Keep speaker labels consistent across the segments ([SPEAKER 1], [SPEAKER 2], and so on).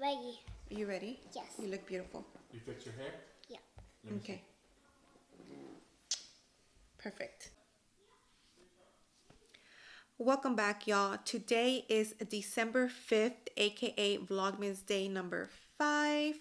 [SPEAKER 1] Ready.
[SPEAKER 2] You ready?
[SPEAKER 1] Yes.
[SPEAKER 2] You look beautiful.
[SPEAKER 3] You fix your hair?
[SPEAKER 1] Yeah.
[SPEAKER 2] Okay. Perfect. Welcome back, y'all. Today is December 5th, aka Vlogmas Day number 5.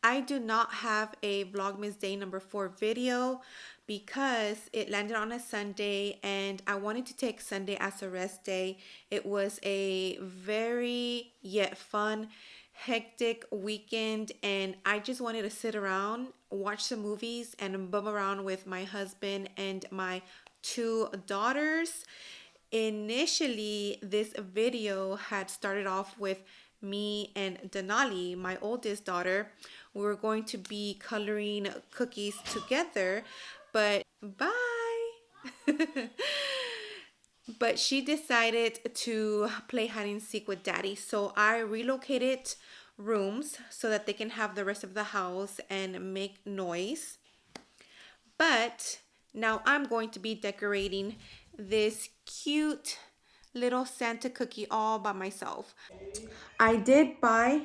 [SPEAKER 2] I do not have a Vlogmas Day number 4 video because it landed on a Sunday and I wanted to take Sunday as a rest day. It was a very yet fun, hectic weekend and I just wanted to sit around, watch some movies, and bum around with my husband and my 2 daughters. Initially, this video had started off with me and Denali, my oldest daughter. We were going to be coloring cookies together, but bye. But she decided to play hide and seek with daddy. So I relocated rooms so that they can have the rest of the house and make noise. But now I'm going to be decorating this cute little Santa cookie all by myself. I did buy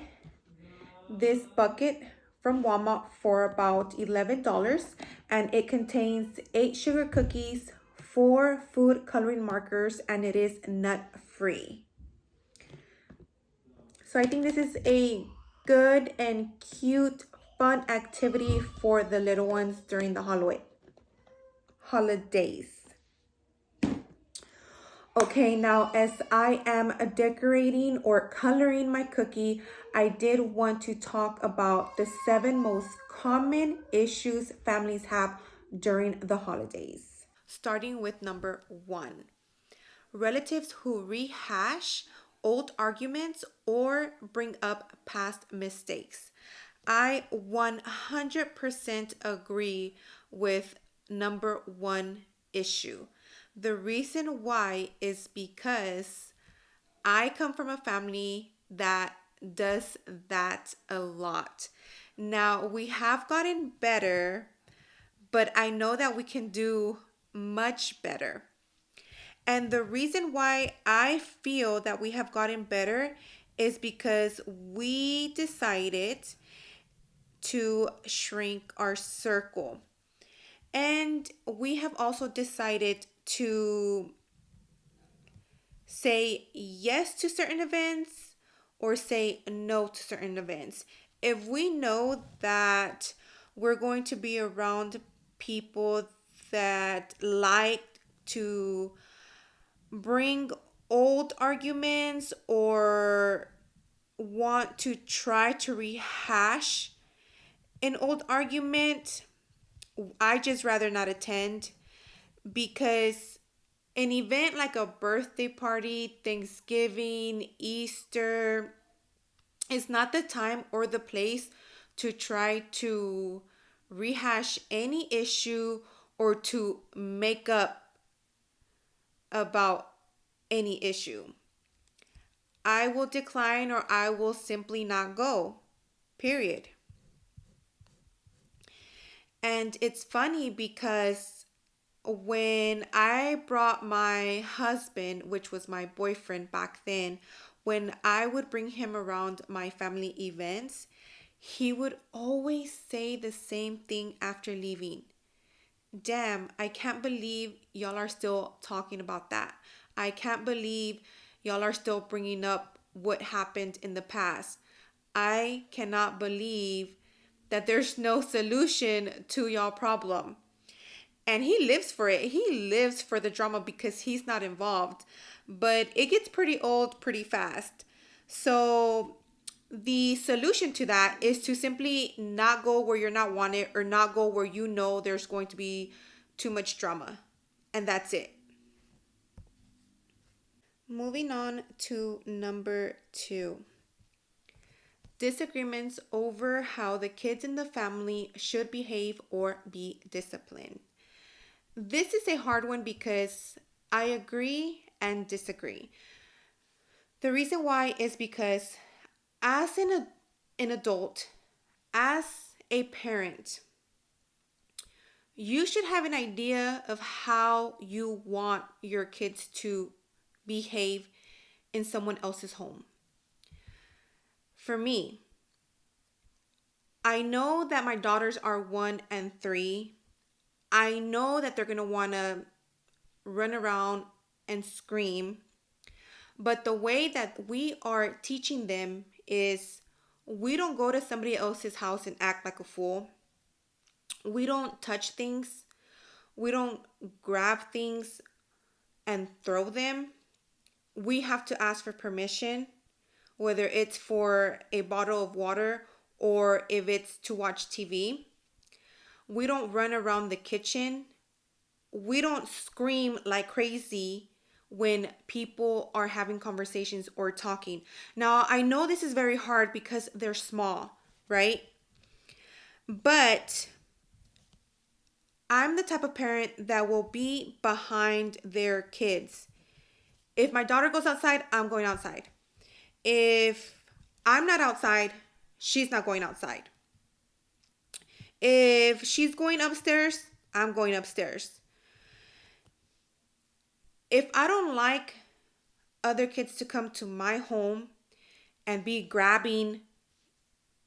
[SPEAKER 2] this bucket from Walmart for about $11 and it contains 8 sugar cookies, 4 food coloring markers, and it is nut free. So I think this is a good and cute fun activity for the little ones during the holidays. Okay, now as I am decorating or coloring my cookie, I did want to talk about the 7 most common issues families have during the holidays. Starting with number 1, relatives who rehash old arguments or bring up past mistakes. I 100% agree with number 1 issue. The reason why is because I come from a family that does that a lot. Now, we have gotten better, but I know that we can do much better. And the reason why I feel that we have gotten better is because we decided to shrink our circle. And we have also decided to say yes to certain events or say no to certain events. If we know that we're going to be around people that like to bring old arguments or want to try to rehash an old argument, I just rather not attend because an event like a birthday party, Thanksgiving, Easter is not the time or the place to try to rehash any issue or to make up about any issue. I will decline or I will simply not go. Period. And it's funny because when I brought my husband, which was my boyfriend back then, when I would bring him around my family events, he would always say the same thing after leaving. Damn, I can't believe y'all are still talking about that. I can't believe y'all are still bringing up what happened in the past. I cannot believe that there's no solution to y'all problem. And he lives for it. He lives for the drama because he's not involved. But it gets pretty old pretty fast. So the solution to that is to simply not go where you're not wanted or not go where you know there's going to be too much drama. And that's it. Moving on to number 2. Disagreements over how the kids in the family should behave or be disciplined. This is a hard one because I agree and disagree. The reason why is because as an adult, as a parent, you should have an idea of how you want your kids to behave in someone else's home. For me, I know that my daughters are 1 and 3. I know that they're going to want to run around and scream. But the way that we are teaching them is we don't go to somebody else's house and act like a fool. We don't touch things. We don't grab things and throw them. We have to ask for permission, whether it's for a bottle of water or if it's to watch TV. We don't run around the kitchen. We don't scream like crazy when people are having conversations or talking. Now, I know this is very hard because they're small, right? But I'm the type of parent that will be behind their kids. If my daughter goes outside, I'm going outside. If I'm not outside, she's not going outside. If she's going upstairs, I'm going upstairs. If I don't like other kids to come to my home and be grabbing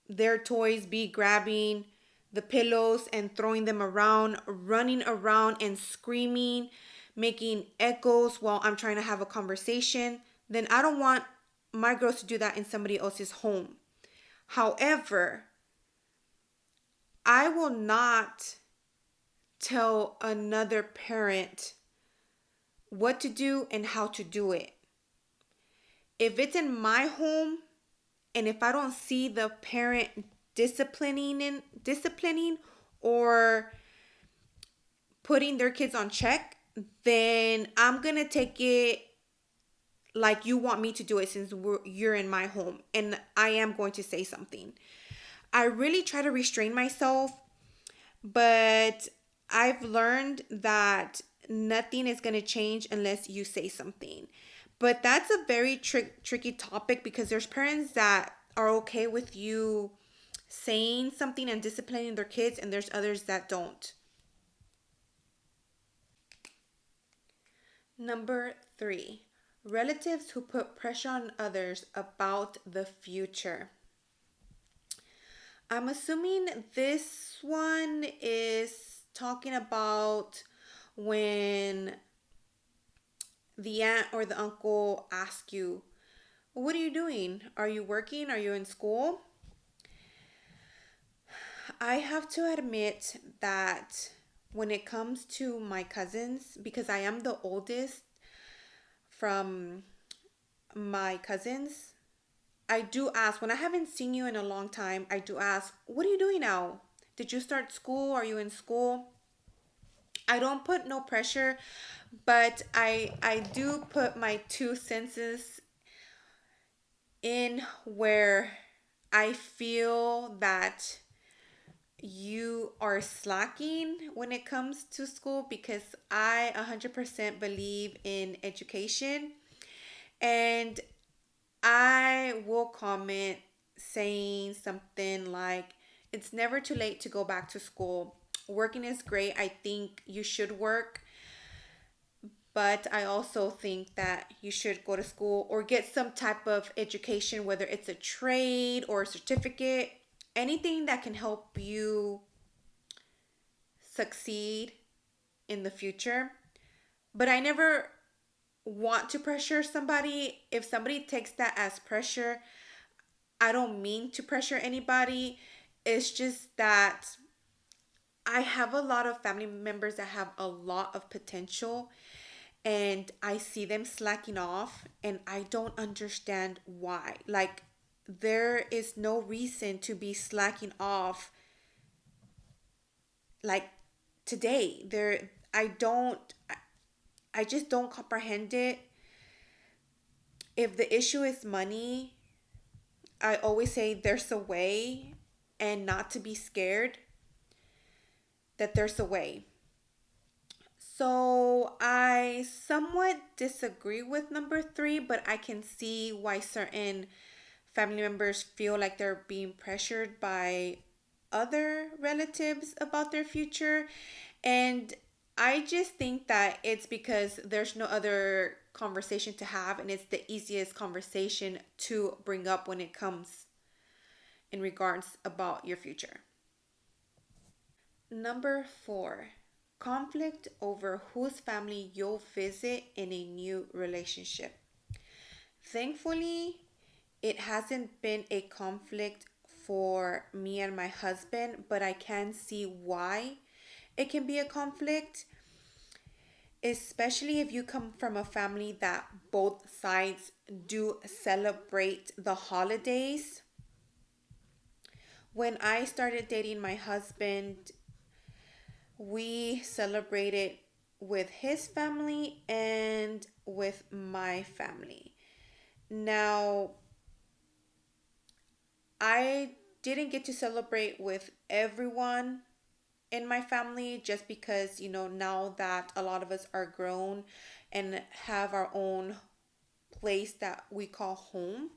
[SPEAKER 2] their toys, be grabbing the pillows and throwing them around, running around and screaming, making echoes while I'm trying to have a conversation, then I don't want my girls to do that in somebody else's home. However, I will not tell another parent what to do and how to do it. If it's in my home and if I don't see the parent disciplining or putting their kids on check, then I'm going to take it like you want me to do it since you're in my home, and I am going to say something. I really try to restrain myself, but I've learned that nothing is going to change unless you say something. But that's a very tricky topic because there's parents that are okay with you saying something and disciplining their kids, and there's others that don't. Number 3, relatives who put pressure on others about the future. I'm assuming this one is talking about when the aunt or the uncle ask you, what are you doing? Are you working? Are you in school? I have to admit that when it comes to my cousins, because I am the oldest from my cousins, I do ask, when I haven't seen you in a long time, I do ask, what are you doing now? Did you start school? Are you in school? I don't put no pressure, but I do put my 2 senses in where I feel that you are slacking when it comes to school, because I 100% believe in education, and I will comment saying something like, it's never too late to go back to school. Working is great. I think you should work, but I also think that you should go to school or get some type of education, whether it's a trade or a certificate, anything that can help you succeed in the future. But I never want to pressure somebody. If somebody takes that as pressure, I don't mean to pressure anybody. It's just that I have a lot of family members that have a lot of potential, and I see them slacking off and I don't understand why. Like, there is no reason to be slacking off like today. I just don't comprehend it. If the issue is money, I always say there's a way, and not to be scared that there's a way. So I somewhat disagree with number 3, but I can see why certain family members feel like they're being pressured by other relatives about their future. And I just think that it's because there's no other conversation to have, and it's the easiest conversation to bring up when it comes in regards about your future. Number 4, conflict over whose family you'll visit in a new relationship. Thankfully, it hasn't been a conflict for me and my husband, but I can see why it can be a conflict, especially if you come from a family that both sides do celebrate the holidays. When I started dating my husband, we celebrated with his family and with my family. Now, I didn't get to celebrate with everyone in my family just because, now that a lot of us are grown and have our own place that we call home,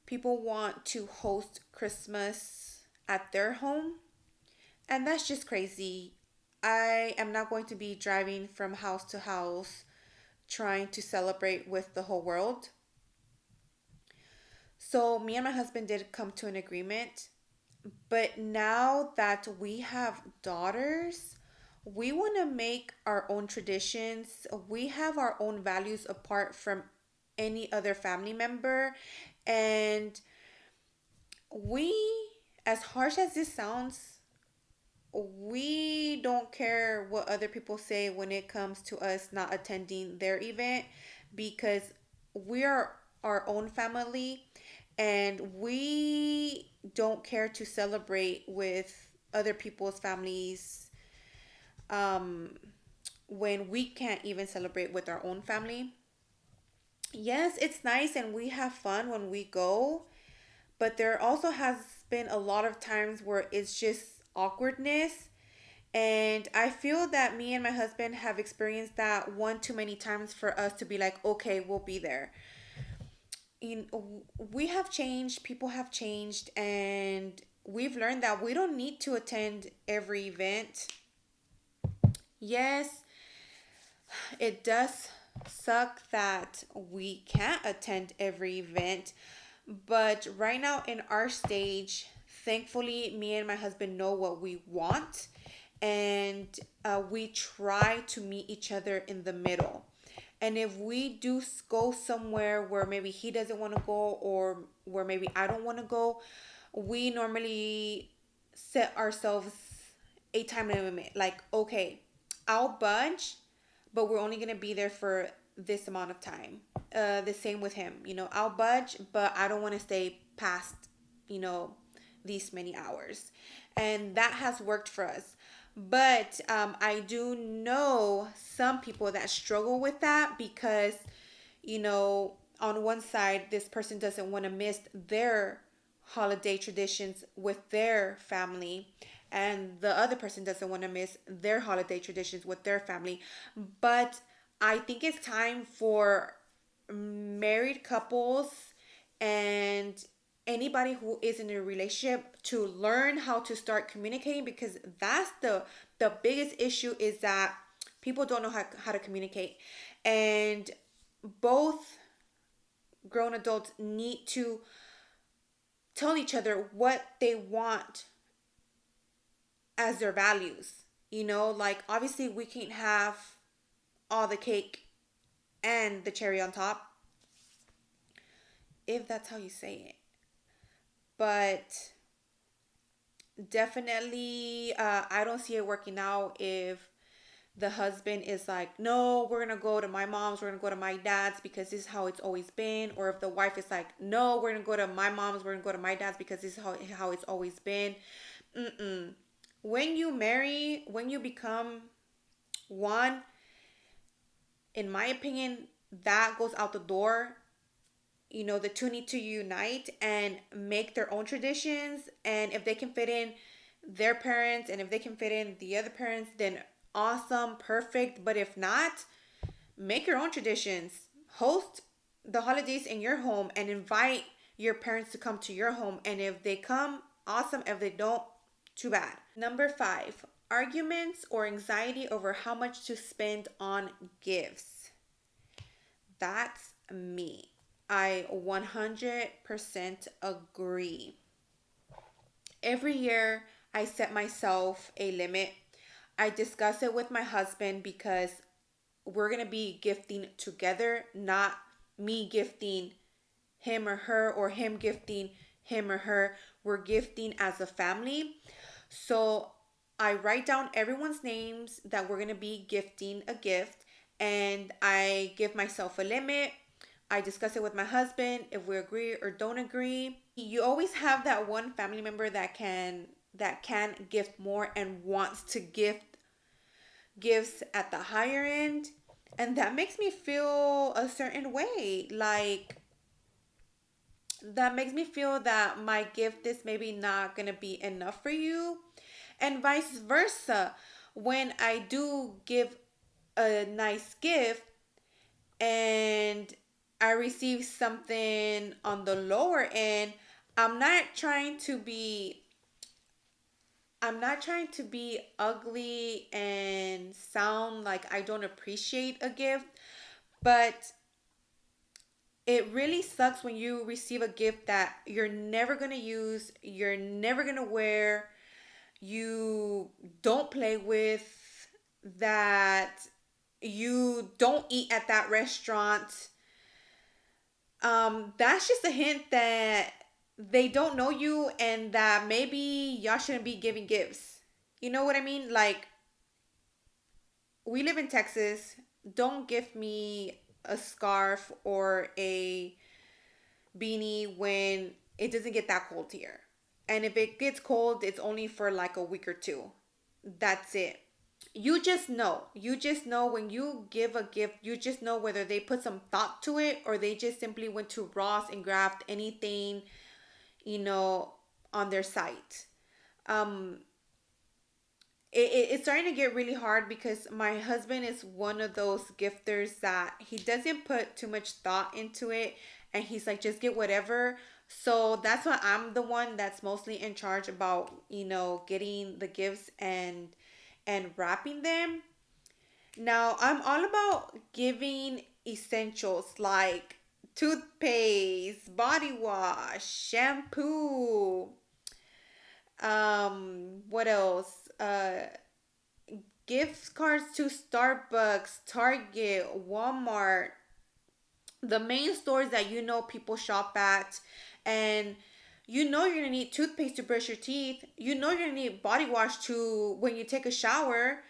[SPEAKER 2] people want to host Christmas at their home, and that's just crazy. I am not going to be driving from house to house trying to celebrate with the whole world. So, me and my husband did come to an agreement. But now that we have daughters, we want to make our own traditions. We have our own values apart from any other family member. And we, as harsh as this sounds, we don't care what other people say when it comes to us not attending their event, because we are our own family and we don't care to celebrate with other people's families, um, when we can't even celebrate with our own family. Yes, it's nice and we have fun when we go, but there also has been a lot of times where it's just awkwardness. And I feel that me and my husband have experienced that one too many times for us to be like, okay, we'll be there. We have changed, people have changed, and we've learned that we don't need to attend every event. Yes, it does suck that we can't attend every event, but right now in our stage, thankfully, me and my husband know what we want, and we try to meet each other in the middle. And if we do go somewhere where maybe he doesn't want to go or where maybe I don't want to go, we normally set ourselves a time limit. Like, okay, I'll budge, but we're only going to be there for this amount of time. The same with him. I'll budge, but I don't want to stay past, you know, these many hours. And that has worked for us. But I do know some people that struggle with that because, on one side, this person doesn't want to miss their holiday traditions with their family, and the other person doesn't want to miss their holiday traditions with their family. But I think it's time for married couples and anybody who is in a relationship to learn how to start communicating, because that's the biggest issue, is that people don't know how to communicate. And both grown adults need to tell each other what they want as their values. Like, obviously we can't have all the cake and the cherry on top, if that's how you say it. But definitely, I don't see it working out if the husband is like, no, we're gonna go to my mom's, we're gonna go to my dad's because this is how it's always been. Or if the wife is like, no, we're gonna go to my mom's, we're gonna go to my dad's because this is how it's always been. Mm-mm. When you marry, when you become one, in my opinion, that goes out the door. The two need to unite and make their own traditions. And if they can fit in their parents and if they can fit in the other parents, then awesome, perfect. But if not, make your own traditions. Host the holidays in your home and invite your parents to come to your home. And if they come, awesome. If they don't, too bad. Number 5, arguments or anxiety over how much to spend on gifts. That's me. I 100% agree. Every year, I set myself a limit. I discuss it with my husband because we're going to be gifting together, not me gifting him or her or him gifting him or her. We're gifting as a family. So I write down everyone's names that we're going to be gifting a gift, and I give myself a limit. I discuss it with my husband if we agree or don't agree. You always have that one family member that can gift more and wants to gift gifts at the higher end, and that makes me feel a certain way. Like, that makes me feel that my gift is maybe not going to be enough for you, and vice versa. When I do give a nice gift and I receive something on the lower end, I'm not trying to be I'm not trying to be ugly and sound like I don't appreciate a gift, but it really sucks when you receive a gift that you're never going to use, you're never going to wear, you don't play with, that you don't eat at that restaurant. That's just a hint that they don't know you and that maybe y'all shouldn't be giving gifts. You know what I mean? Like, we live in Texas. Don't gift me a scarf or a beanie when it doesn't get that cold here. And if it gets cold, it's only for like a week or two. That's it. You just know. You just know when you give a gift, you just know whether they put some thought to it or they just simply went to Ross and grabbed anything, you know, on their site. Um, it's starting to get really hard because my husband is one of those gifters that he doesn't put too much thought into it, and he's like, just get whatever. So that's why I'm the one that's mostly in charge about, getting the gifts and wrapping them. Now, I'm all about giving essentials like toothpaste, body wash, shampoo, what else? Gift cards to Starbucks, Target, Walmart, the main stores that people shop at. And you're gonna need toothpaste to brush your teeth. You're gonna need body wash to when you take a shower.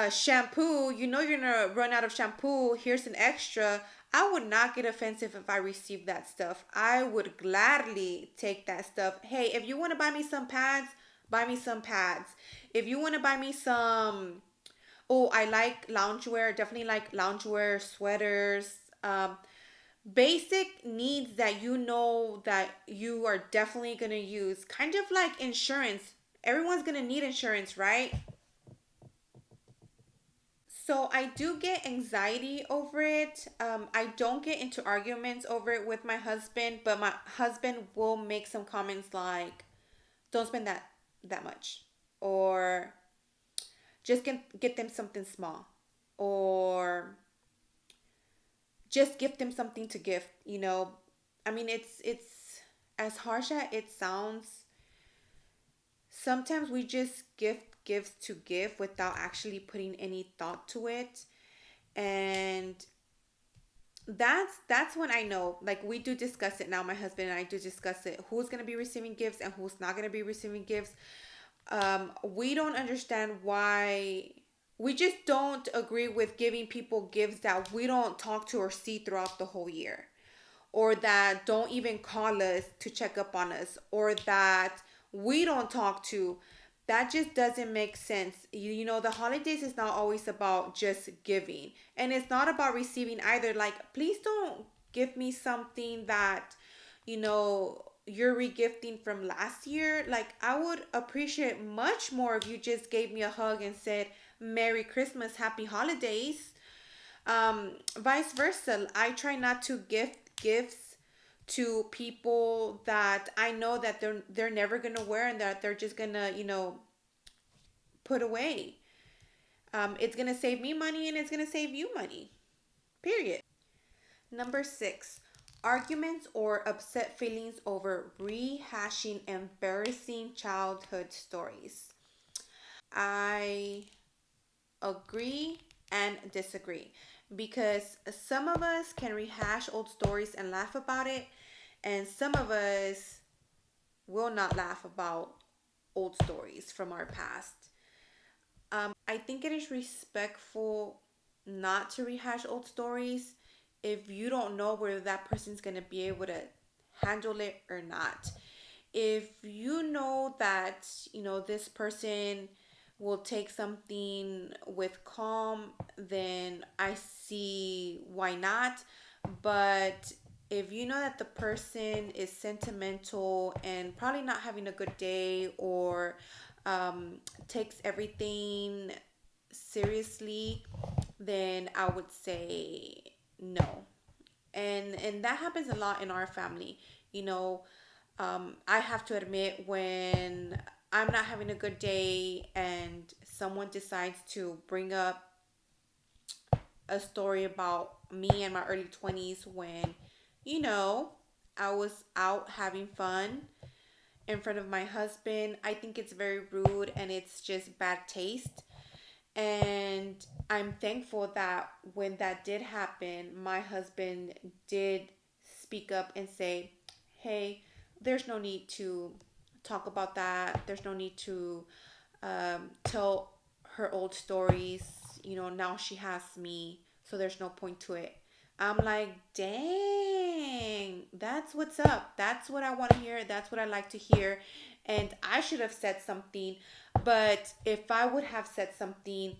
[SPEAKER 2] Shampoo, you're gonna run out of shampoo. Here's an extra. I would not get offensive if I received that stuff. I would gladly take that stuff. Hey, if you want to buy me some pads, buy me some pads. If you want to buy me some, oh, I like loungewear, definitely like loungewear, sweaters, basic needs that that you are definitely going to use. Kind of like insurance. Everyone's going to need insurance, right? So I do get anxiety over it. I don't get into arguments over it with my husband, but my husband will make some comments like, "Don't spend that much," or "Just get them something small," or "Just gift them something to gift." I mean, it's as harsh as it sounds. Sometimes we just gift gifts to give without actually putting any thought to it, and that's when I know. Like, we do discuss it now. My husband and I do discuss it. Who's gonna be receiving gifts and who's not gonna be receiving gifts. We don't understand why. We just don't agree with giving people gifts that we don't talk to or see throughout the whole year, or that don't even call us to check up on us, or that we don't talk to. That just doesn't make sense. The holidays is not always about just giving, and it's not about receiving either. Like, please don't give me something that you're regifting from last year. Like, I would appreciate much more if you just gave me a hug and said Merry Christmas, Happy Holidays. Vice versa, I try not to gift gifts to people that I know that they're never gonna wear and that they're just gonna put away. It's gonna save me money and it's gonna save you money. Period. Number 6, Arguments or upset feelings over rehashing embarrassing childhood stories. I agree and disagree because some of us can rehash old stories and laugh about it, and some of us will not laugh about old stories from our past. I think it is respectful not to rehash old stories if you don't know whether that person's going to be able to handle it or not. If you know that, this person will take something with calm, then I see why not. But if you know that the person is sentimental and probably not having a good day, or um, takes everything seriously, then I would say no. And that happens a lot in our family. You know, I have to admit, when I'm not having a good day and someone decides to bring up a story about me in my early 20s, when, you know, I was out having fun in front of my husband, I think it's very rude and it's just bad taste. And I'm thankful that when that did happen, my husband did speak up and say, hey, there's no need to talk about that. There's no need to tell her old stories. Now she has me, so there's no point to it. I'm like, dang, that's what's up. That's what I want to hear. That's what I like to hear. And I should have said something. But if I would have said something,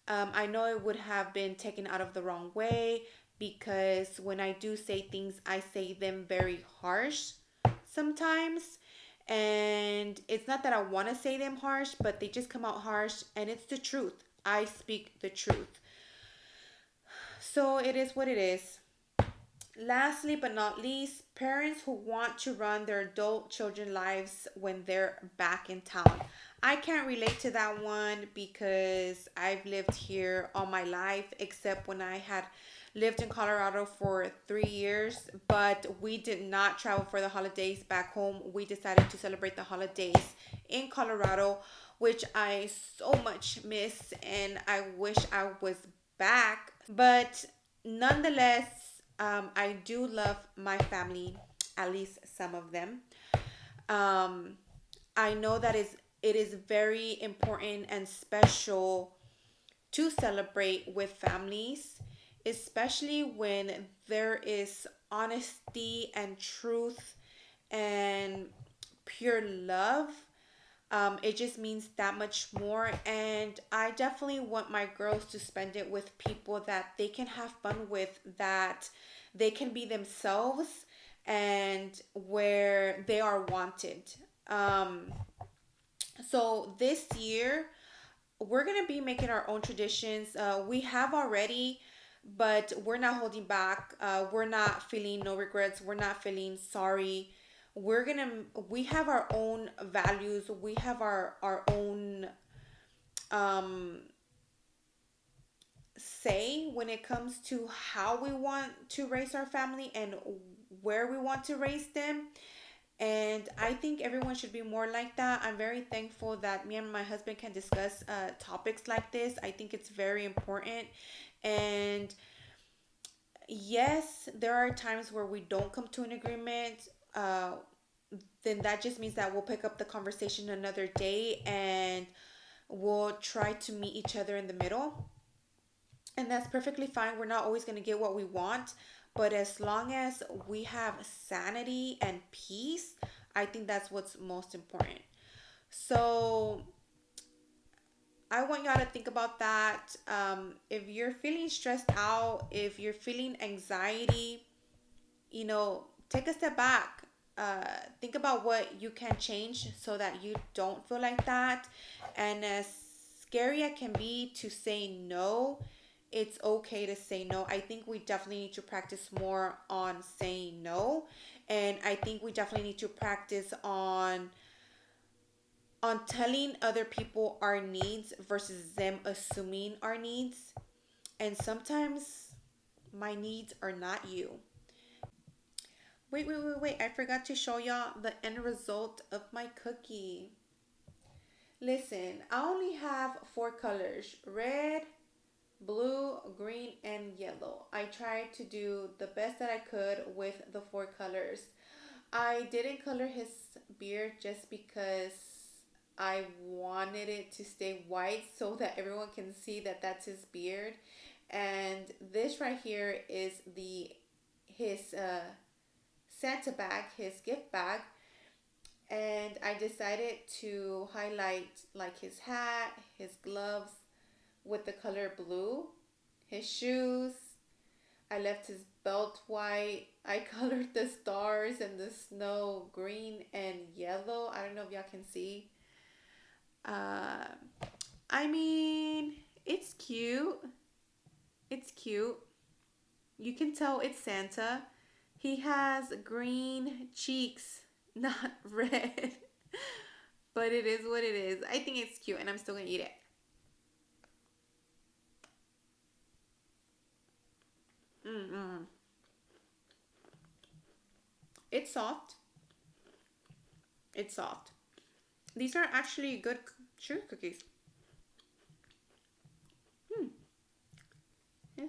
[SPEAKER 2] I know it would have been taken out of the wrong way, because when I do say things, I say them very harsh sometimes. And it's not that I want to say them harsh, but they just come out harsh, and it's the truth. I speak the truth. So it is what it is. Lastly but not least, parents who want to run their adult children lives when they're back in town. I can't relate to that one because I've lived here all my life, except when I had lived in Colorado for 3 years. But we did not travel for the holidays back home. We decided to celebrate the holidays in Colorado, which I so much miss, and I wish I was back. But nonetheless, I do love my family, at least some of them. Um, I know that it is very important and special to celebrate with families, especially when there is honesty and truth and pure love. It just means that much more. And I definitely want my girls to spend it with people that they can have fun with, that they can be themselves, and where they are wanted. Um, so this year, we're gonna be making our own traditions. We have already, but we're not holding back. We're not feeling no regrets. We're not feeling sorry. We have our own values. We have our own um, say when it comes to how we want to raise our family and where we want to raise them. And I think everyone should be more like that. I'm very thankful that me and my husband can discuss topics like this. I think it's very important. And yes, there are times where we don't come to an agreement. Then that just means that we'll pick up the conversation another day, and we'll try to meet each other in the middle. And that's perfectly fine. We're not always going to get what we want. But as long as we have sanity and peace, I think that's what's most important. So I want y'all to think about that. If you're feeling stressed out, if you're feeling anxiety, take a step back. Think about what you can change so that you don't feel like that. And as scary it can be to say no, it's okay to say no. I think we definitely need to practice more on saying no. And I think we definitely need to practice on telling other people our needs versus them assuming our needs. And sometimes my needs are not you. Wait. I forgot to show y'all the end result of my cookie. Listen, I only have four colors: red, blue, green, and yellow. I tried to do the best that I could with the four colors. I didn't color his beard just because I wanted it to stay white so that everyone can see that that's his beard. And this right here is the his Santa bag, his gift bag, and I decided to highlight like his hat, his gloves with the color blue, his shoes. I left his belt white. I colored the stars and the snow green and yellow. I don't know if y'all can see. Uh, I mean, it's cute. It's cute. You can tell it's Santa. He has green cheeks, not red. But it is what it is. I think it's cute and I'm still gonna eat it. Mm-mm. It's soft. It's soft. These are actually good sugar cookies. Hmm. Yeah.